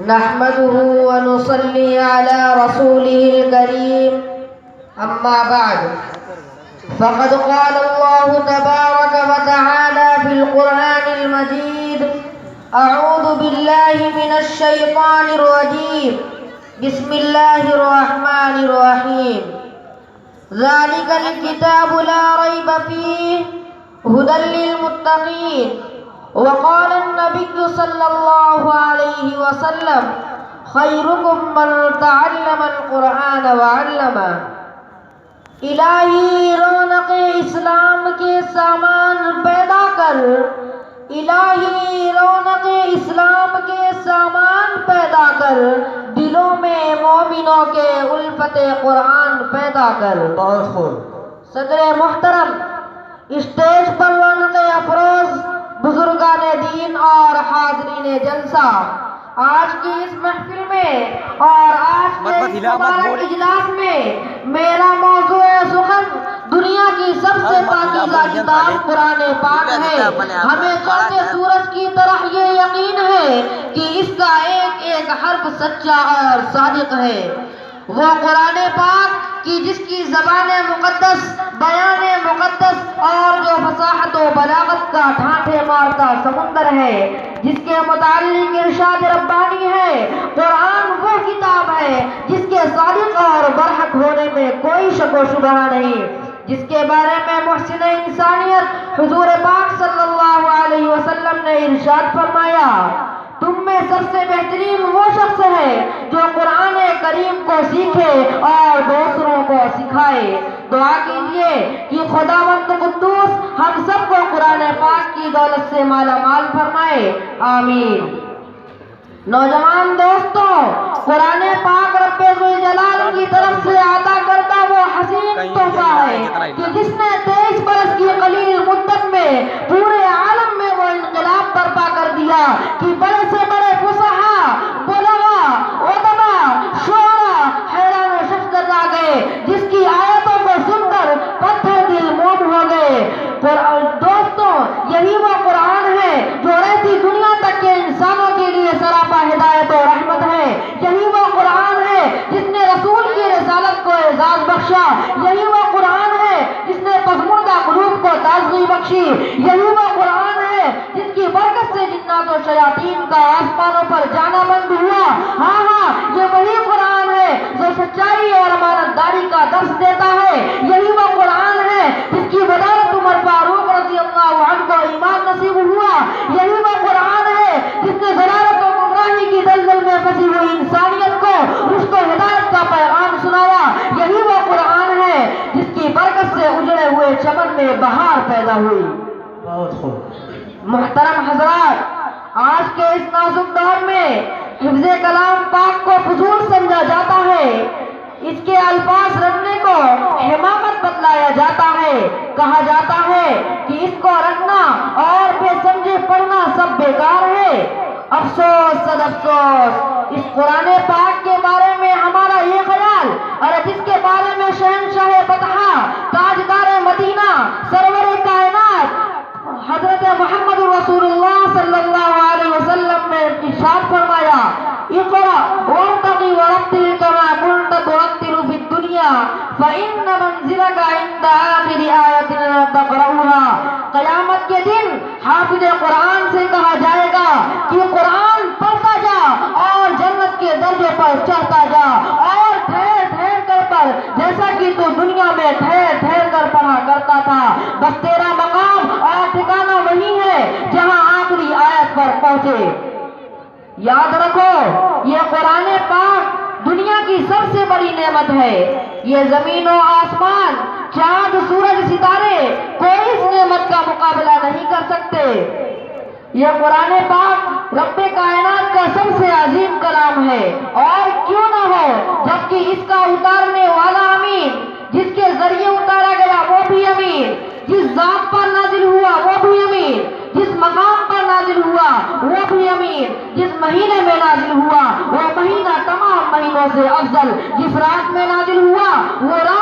نحمده ونصلي على رسوله الكريم أما بعد فقد قال الله تبارك وتعالى في القرآن المجيد أعوذ بالله من الشيطان الرجيم بسم الله الرحمن الرحيم ذلك الكتاب لا ريب فيه هدى للمتقين وقال النبي صلى الله عليه وسلم خيركم من تعلم القرآن وعلمه الہی رونق اسلام کے سامان پیدا کر الہی رونق اسلام کے سامان پیدا کر دلوں میں مومنوں کے الفت قرآن پیدا کر۔ بہت خوب۔ صدر محترم، اسٹیج پر رونق افروز بزرگان دین اور حاضرین جلسہ، آج کی اس محفل میں اور آج کے اس مبارک اجلاس میں میرا موضوع سخن دنیا کی سب سے پاکیزہ کتاب قرآن پاک ہے۔ ہمیں چڑھتے سورج کی طرح یہ یقین ہے کہ اس کا ایک ایک حرف سچا اور صادق ہے۔ وہ قرآن پاک کی جس کی زبان مقدس، بیان مقدس اور جو فصاحت و بلاغت کا ٹھاٹھے مارتا سمندر ہے، جس کے متعلق ارشاد ربانی ہے۔ قرآن وہ کتاب ہے جس کے صادق اور برحق ہونے میں کوئی شک و شبہ نہیں، جس کے بارے میں محسن انسانیت حضور پاک صلی اللہ علیہ وسلم نے ارشاد فرمایا، تم میں سب سے بہترین وہ شخص ہے جو قرآن کریم کو سیکھے اور دوسروں کو سکھائے۔ دعا کیجیے کہ خداوند قدوس ہم سب کو قرآن پاک کی دولت سے مالا مال فرمائے، آمین۔ نوجوان دوستوں، قرآن پاک رب ذوالجلال کی طرف سے عطا کردہ وہ حسین تحفہ ہے کہ جس نے 23 برس کی قلیل مدت میں پورے عالم میں وہ انقلاب برپا کر دیا کہ بڑے سے بڑے فصحاء، بلغاء، ادباء، شعراء حیران و شفقت آ گئے، جس کی آیتوں کو سن کر پتھر دل موم ہو گئے۔ دوستوں، یہی وہ قرآن ہے جو رہتی دنیا تک کے انسانوں کے لیے سراپا ہدایت و رحمت ہے۔ یہی وہ قرآن ہے جس نے رسول کی رسالت کو اعزاز بخشا۔ یہی وہ قرآن ہے جس نے پسماندہ قلوب کو تازگی بخشی۔ یہی وہ قرآن ہے جس کی برکت سے جنات و شیاطین کا آسمانوں پر جانا بند ہوا۔ ہاں، یہ وہی قرآن ہے جو سچائی اور امانت داری کا درس دیتا ہے۔ یہی وہ قرآن ہے جس کی بدولت عمر فاروق رضی اللہ عنہ کو ایمان نصیب ہوا۔ یہی وہ قرآن ہے جس نے ضلالت و گمراہی کی دلدل میں پھنسی ہوئی انسانیت کو رشد و ہدایت کا پیغام سنایا۔ یہی وہ قرآن ہے جس کی برکت سے اجڑے ہوئے چمن میں بہار پیدا ہوئی۔ بہت خوب۔ محترم حضرات، آج کے اس نازک دور میں حفظ کلام پاک کو فضول سمجھا جاتا ہے، اس کے الفاظ رکھنے کو حماقت بتلایا جاتا ہے، کہا جاتا ہے کہ اس کو رکھنا اور بے سمجھے پڑھنا سب بیکار ہے۔ افسوس صد افسوس، اس قرآن پاک کے بارے میں ہمارا یہ خیال، اور جس کے بارے میں شہنشاہ فتح، تاجدار مدینہ، سرور کائنات حضرت محمد رسول اللہ صلی اللہ علیہ وسلم نے ارشاد فرمایا، اقرأ وارتقی ورتل کما کنت ترتل فی الدنیا فإن منزلک عند آخر آیت تقرأها۔ قیامت کے دن حافظ قرآن سے کہا جائے گا کہ قرآن پڑھتا جا اور جنت کے درجے پر چڑھتا جا، اور ٹھہر ٹھہر کر پڑھ جیسا کہ تو دنیا میں ٹھہر ٹھہر کر پڑھا کرتا تھا۔ بس تیرا مقام اور ٹھکانہ وہی ہے جہاں آخری آیت پر پہنچے۔ یاد رکھو، یہ قرآن پاک دنیا کی سب سے بڑی نعمت ہے۔ یہ زمین و آسمان، چاند، سورج، ستارے کوئی اس نعمت کا مقابلہ نہیں کر سکتے۔ یہ قرآن پاک رب کائنات کا سب سے عظیم کلام ہے، اور کیوں نہ ہو، جبکہ اس کا اتارنے والا امین، جس کے ذریعے اتارا گیا وہ بھی امین، جس ذات پر نازل ہوا وہ بھی امین، جس مقام پر نازل ہوا وہ بھی امین، جس مہینے میں نازل ہوا وہ مہینہ تمام مہینوں سے افضل، جس رات میں نازل ہوا وہ رات